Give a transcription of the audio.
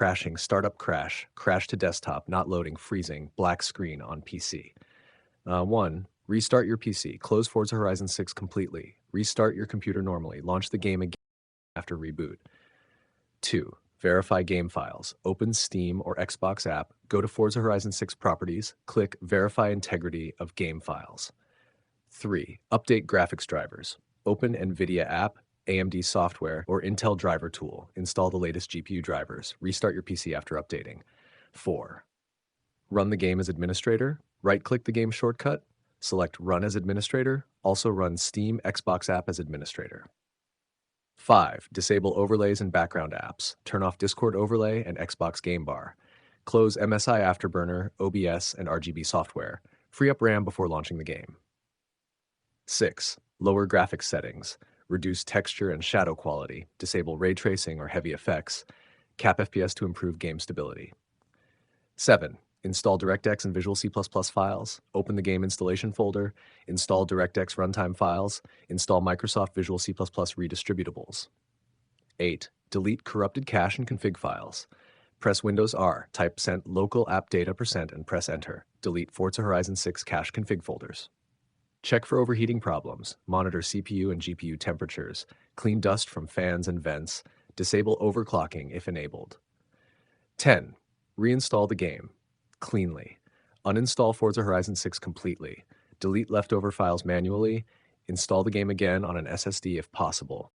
crashing, startup crash, crash to desktop, not loading, freezing, black screen on PC. 1. Restart your PC. Close Forza Horizon 6 completely. Restart your computer normally. Launch the game again after reboot. 2. Verify game files. Open Steam or Xbox app, go to Forza Horizon 6 properties, click Verify integrity of game files. 3. Update graphics drivers. Open NVIDIA app, AMD software, or Intel driver tool. Install the latest GPU drivers. Restart your PC after updating. 4. Run the game as administrator. Right-click the game shortcut. Select Run as administrator. Also run Steam Xbox app as administrator. 5. Disable overlays and background apps. Turn off Discord overlay and Xbox Game Bar. Close MSI Afterburner, OBS, and RGB software. Free up RAM before launching the game. 6. Lower graphics settings. Reduce texture and shadow quality. Disable ray tracing or heavy effects. Cap FPS to improve game stability. 7. Install DirectX and Visual C++ files. Open the game installation folder. Install DirectX runtime files. Install Microsoft Visual C++ redistributables. 8. Delete corrupted cache and config files. Press Windows R, type %local app data % and press Enter. Delete Forza Horizon 6 cache config folders. Check for overheating problems. Monitor CPU and GPU temperatures. Clean dust from fans and vents. Disable overclocking if enabled. 10. Reinstall the game cleanly. Uninstall Forza Horizon 6 completely. Delete leftover files manually. Install the game again on an SSD if possible.